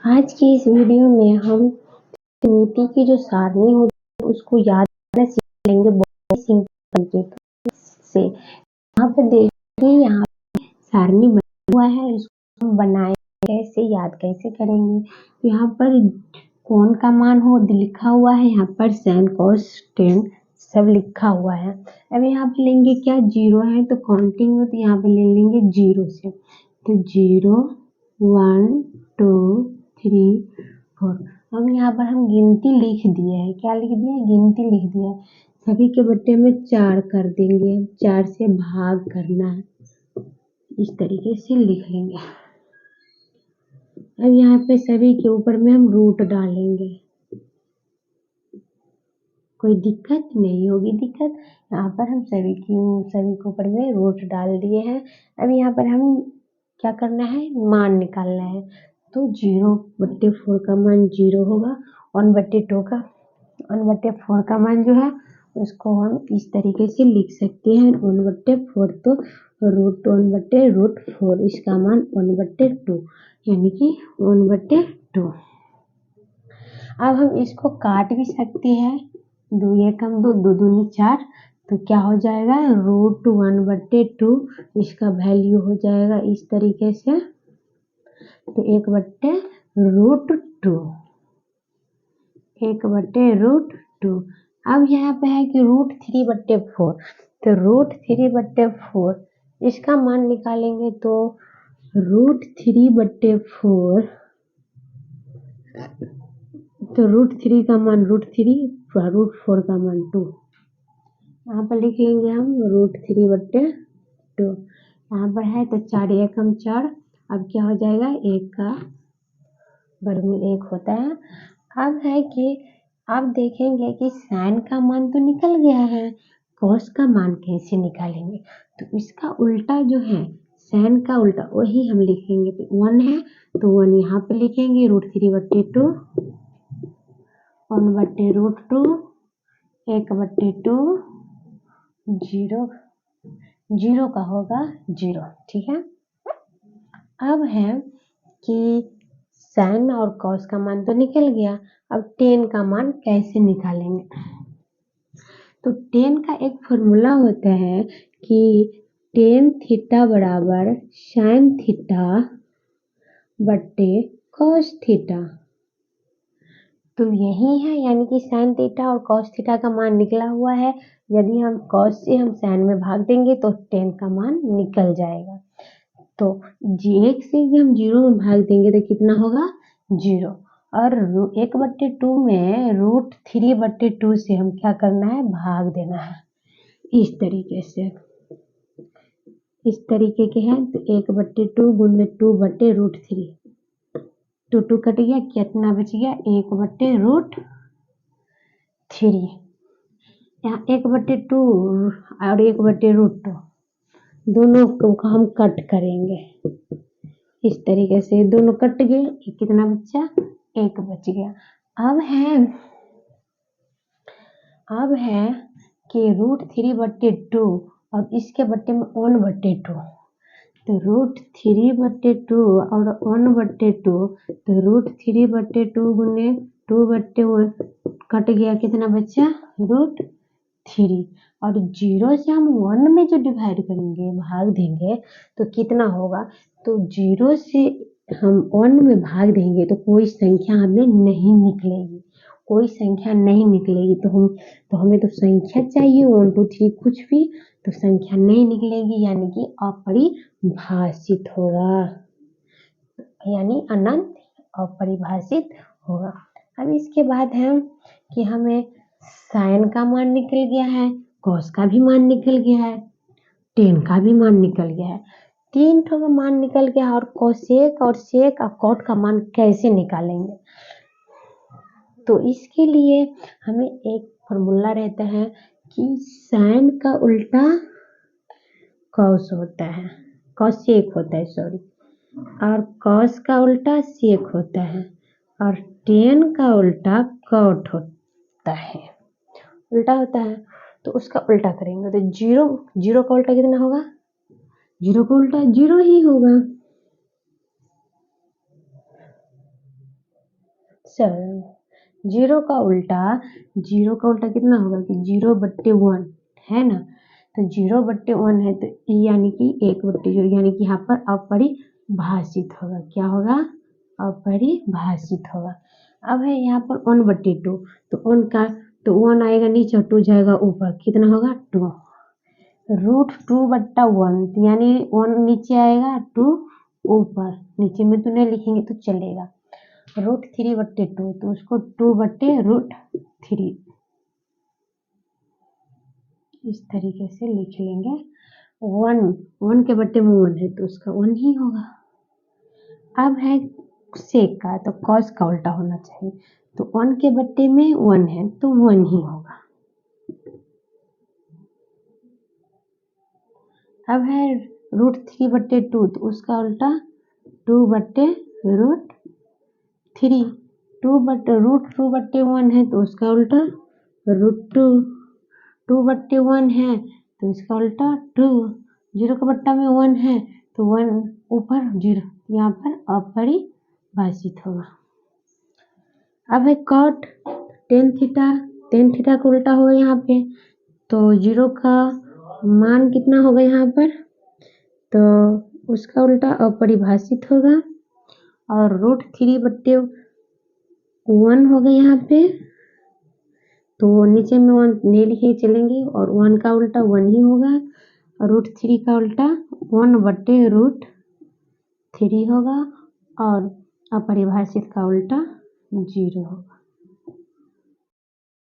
आज की इस वीडियो में हम नीति की जो सारणी होती है उसको याद करना सीख लेंगे बहुत सिंपल तरीके से। यहाँ पर देखिए, यहाँ सारणी बना हुआ है, इसको हम बनाए कैसे, याद कैसे करेंगे। तो यहाँ पर कौन का मान हो लिखा हुआ है, यहाँ पर sin cos tan सब लिखा हुआ है। अब यहाँ पे लेंगे क्या, जीरो है तो काउंटिंग में, तो यहाँ पे ले लेंगे जीरो से। तो 0 1 2 3 4। अब यहाँ पर हम गिनती लिख दिए हैं, क्या लिख दिया है, गिनती लिख दिया है। सभी के बट्टे में 4 कर देंगे, 4 से भाग करना है, इस तरीके से लिख लेंगे। अब यहाँ पे सभी के ऊपर में हम रूट डालेंगे, कोई दिक्कत नहीं होगी। दिक्कत यहाँ पर हम सभी के ऊपर में रूट डाल दिए हैं। अब यहाँ पर हम क्या करना है, मान निकालना है। तो 0/4 का मान 0 होगा, 1/4 का मान जो है उसको हम इस तरीके से लिख सकते हैं, 1/4 तो √1/√4, इसका मान 1/2 यानी कि 1/2। अब हम इसको काट भी सकते हैं, 2 एकम 2, 2 दूनी 4, तो क्या हो जाएगा, √1/2, इसका वैल्यू हो जाएगा इस तरीके से, तो 1/√2, 1/√2। अब यहाँ पे है कि √3/4, तो √3/4 इसका मान निकालेंगे, तो √3/4, तो √3 का मान √4 का मान 2, यहाँ पर लिख लेंगे हम √3/2। यहाँ पर है तो 4 एकम 4, अब क्या हो जाएगा, 1 का वर्गमूल 1 होता है। अब है कि आप देखेंगे कि साइन का मान तो निकल गया है, कॉस का मान कैसे निकालेंगे। तो इसका उल्टा जो है, साइन का उल्टा वही हम लिखेंगे। तो 1 है तो 1 यहाँ पे लिखेंगे, √3/2, 1/√2, 1/2, 0 का होगा 0, ठीक है। अब है कि साइन और कॉस का मान तो निकल गया, अब टेन का मान कैसे निकालेंगे। तो टेन का एक फॉर्मूला होता है कि टेन थीटा बराबर साइन थीटा बट्टे कॉस थीटा। तो यही है, यानी कि साइन थीटा और कॉस थीटा का मान निकला हुआ है। यदि हम कॉस से हम साइन में भाग देंगे तो टेन का मान निकल जाएगा। तो 1 से हम 0 में भाग देंगे तो कितना होगा, 0। और 1/2 में √3/2 से हम क्या करना है, भाग देना है, इस तरीके से। इस तरीके के हैं, तो 1/2 गुने 2/√3, 2 कट गया, कितना बच गया, 1/√3। यहाँ 1/2 और 1/√2 दोनों को हम कट करेंगे, इस तरीके से दोनों कट गए, कितना बचा, 1 बच गया। अब है कि √3/2 और इसके बट्टे में 1/2, तो √3/2 और 1/2, तो √3/2 गुने 2/1 कट गया, कितना बचा, √3। और 0 से हम 1 में जो डिवाइड करेंगे, भाग देंगे, तो कितना होगा, तो 0 से हम 1 में भाग देंगे तो कोई संख्या हमें नहीं निकलेगी, कोई संख्या नहीं निकलेगी। तो हमें तो संख्या चाहिए 1 2 3 कुछ भी, तो संख्या नहीं निकलेगी, यानी कि अपरिभाषित होगा, यानी अनंत अपरिभाषित होगा। अब इसके बाद है कि हमें साइन का मान निकल गया है, कॉस का भी मान निकल गया है, टेन का भी मान निकल गया है, 3 ठो का मान निकल गया। और कोसेक और सेक और कॉट का मान कैसे निकालेंगे। तो इसके लिए हमें एक फॉर्मूला रहता है कि साइन का उल्टा कॉस होता है, कोसेक होता है सॉरी, और कॉस का उल्टा सेक होता है, और टेन का उल्टा कॉट होता है, उल्टा होता है। तो उसका उल्टा करेंगे तो 0 का उल्टा कितना होगा, 0 का उल्टा 0 ही होगा। कैंसल। जीरो का उल्टा कितना होगा कि 0/1 है ना। तो 0/1 है तो यानी कि 1/0 यानी कि यहाँ पर अपरिभाषित होगा। क्या होगा? अपरिभाषित होगा। अब है यहाँ पर 1/2 तो 1 आएगा नीचे और 2 जाएगा ऊपर। कितना होगा? 2। √2/1 यानी 1 नीचे आएगा 2 ऊपर। नीचे में तो नहीं लिखेंगे तो चलेगा। √3/2 तो उसको 2/√3 इस तरीके से लिख लेंगे। 1 के बट्टे में 1 है तो उसका 1 ही होगा। अब है सेक का तो कॉस का उल्टा होना चाहिए। तो 1 के बट्टे में 1 है तो 1 ही होगा। अब है √3/2 तो उसका उल्टा 2/√3। √2/1 है तो उसका उल्टा √2। 2/1 है तो इसका उल्टा 2। 0 का बट्टा में 1 है तो 1 ऊपर 0 यहाँ पर अपरिभाषित होगा। अब है कॉट tan थीटा का उल्टा होगा यहाँ पे। तो 0 का मान कितना होगा यहाँ पर? तो उसका उल्टा अपरिभाषित होगा। और √3/1 होगा यहाँ पे। तो नीचे में 1 नहीं लिखे चलेंगे और 1 का उल्टा 1 ही होगा। और √3 का उल्टा 1/√3 होगा और अपरिभाषित का उल्टा 0 होगा।